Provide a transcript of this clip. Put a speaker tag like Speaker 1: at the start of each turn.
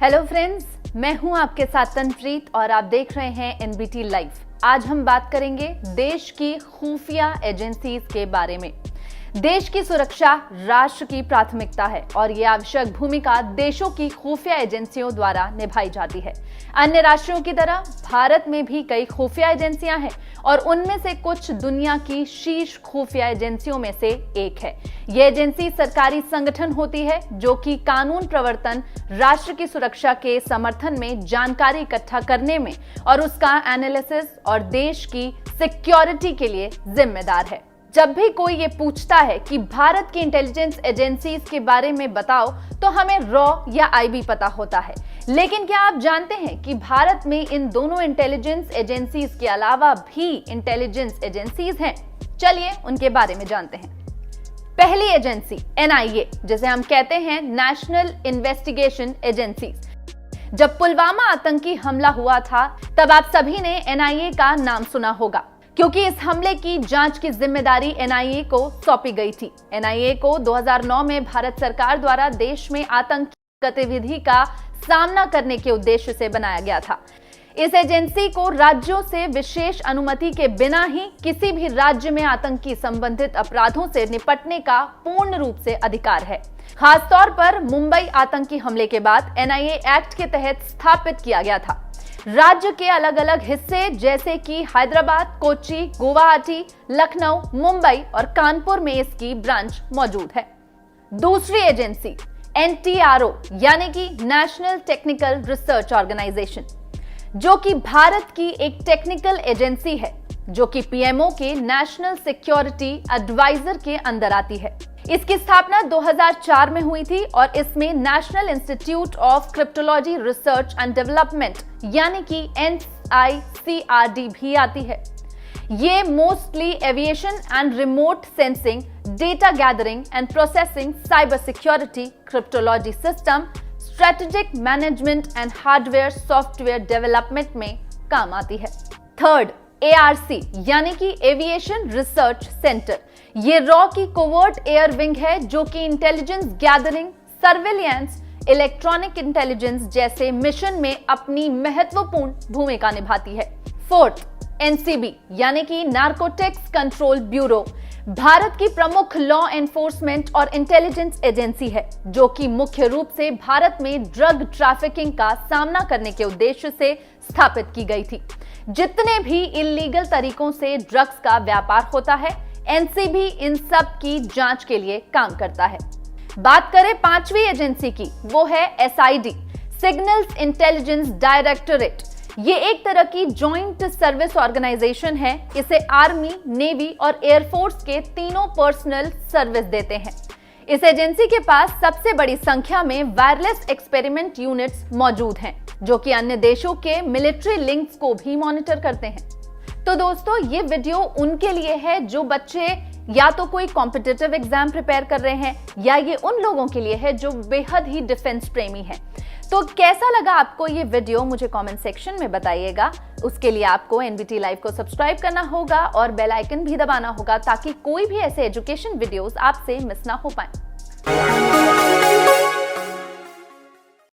Speaker 1: Hello friends, मैं हूं आपके साथ तनप्रीत और आप देख रहे हैं एनबीटी लाइव। आज हम बात करेंगे देश की खुफिया एजेंसीज के बारे में। देश की सुरक्षा राष्ट्र की प्राथमिकता है और ये आवश्यक भूमिका देशों की खुफिया एजेंसियों द्वारा निभाई जाती है। अन्य राष्ट्रों की तरह भारत में भी कई खुफिया एजेंसियां हैं और उनमें से कुछ दुनिया की शीर्ष खुफिया एजेंसियों में से एक है। ये एजेंसी सरकारी संगठन होती है जो कि कानून प्रवर्तन, राष्ट्र की सुरक्षा के समर्थन में जानकारी इकट्ठा करने में और उसका एनालिसिस और देश की सिक्योरिटी के लिए जिम्मेदार है। जब भी कोई ये पूछता है कि भारत की इंटेलिजेंस एजेंसीज के बारे में बताओ तो हमें रॉ या आईबी पता होता है, लेकिन क्या आप जानते हैं कि भारत में इन दोनों इंटेलिजेंस एजेंसीज के अलावा भी इंटेलिजेंस एजेंसीज हैं? चलिए उनके बारे में जानते हैं। पहली एजेंसी एनआईए, जिसे हम कहते हैं नेशनल इन्वेस्टिगेशन एजेंसीज। जब पुलवामा आतंकी हमला हुआ था तब आप सभी ने एनआईए का नाम सुना होगा, क्योंकि इस हमले की जांच की जिम्मेदारी एनआईए को सौंपी गई थी। एनआईए को 2009 में भारत सरकार द्वारा देश में आतंकी गतिविधि का सामना करने के उद्देश्य से बनाया गया था। इस एजेंसी को राज्यों से विशेष अनुमति के बिना ही किसी भी राज्य में आतंकी संबंधित अपराधों से निपटने का पूर्ण रूप से अधिकार है। खासतौर पर मुंबई आतंकी हमले के बाद एनआईए एक्ट के तहत स्थापित किया गया था। राज्य के अलग अलग हिस्से जैसे कि हैदराबाद, कोच्चि, गुवाहाटी, लखनऊ, मुंबई और कानपुर में इसकी ब्रांच मौजूद है। दूसरी एजेंसी एनटीआरओ यानी कि नेशनल टेक्निकल रिसर्च ऑर्गेनाइजेशन, जो कि भारत की एक टेक्निकल एजेंसी है जो कि पीएमओ के नेशनल सिक्योरिटी एडवाइजर के अंदर आती है। इसकी स्थापना 2004 में हुई थी और इसमें national institute of cryptology research and development यानी कि एनआईसीआरडी भी आती है। ये mostly aviation and remote sensing, data gathering and processing, cyber security, cryptology system, strategic management and hardware software development में काम आती है। थर्ड एआरसी यानी कि एविएशन रिसर्च सेंटर। ये रॉ की कोवर्ट एयर विंग है जो कि intelligence gathering, surveillance, electronic intelligence जैसे मिशन में अपनी महत्वपूर्ण भूमिका निभाती है। फोर्थ एनसीबी यानी कि नार्कोटिक्स कंट्रोल ब्यूरो, भारत की प्रमुख लॉ एनफोर्समेंट और इंटेलिजेंस एजेंसी है जो कि मुख्य रूप से भारत में ड्रग ट्रैफिकिंग का सामना करने के उद्देश्य से स्थापित की गई थी। जितने भी इल्लीगल तरीकों से ड्रग्स का व्यापार होता है, एनसीबी इन सब की जांच के लिए काम करता है। बात करें पांचवी एजेंसी की, वो है एसआईडी, सिग्नल्स इंटेलिजेंस डायरेक्टोरेट। ये एक तरह की जॉइंट सर्विस ऑर्गेनाइजेशन है। इसे आर्मी, नेवी और एयरफोर्स के तीनों पर्सनल सर्विस देते हैं। इस एजेंसी के पास सबसे बड़ी संख्या में वायरलेस एक्सपेरिमेंट यूनिट्स मौजूद हैं जो कि अन्य देशों के मिलिट्री लिंक्स को भी मॉनिटर करते हैं। तो दोस्तों, ये वीडियो उनके लिए है जो बच्चे या तो कोई कॉम्पिटिटिव एग्जाम प्रिपेयर कर रहे हैं या ये उन लोगों के लिए है जो बेहद ही डिफेंस प्रेमी हैं। तो कैसा लगा आपको ये वीडियो, मुझे कमेंट सेक्शन में बताइएगा। उसके लिए आपको एनबीटी लाइव को सब्सक्राइब करना होगा और बेल आइकन भी दबाना होगा ताकि कोई भी ऐसे एजुकेशन वीडियोस आपसे मिस ना हो पाए।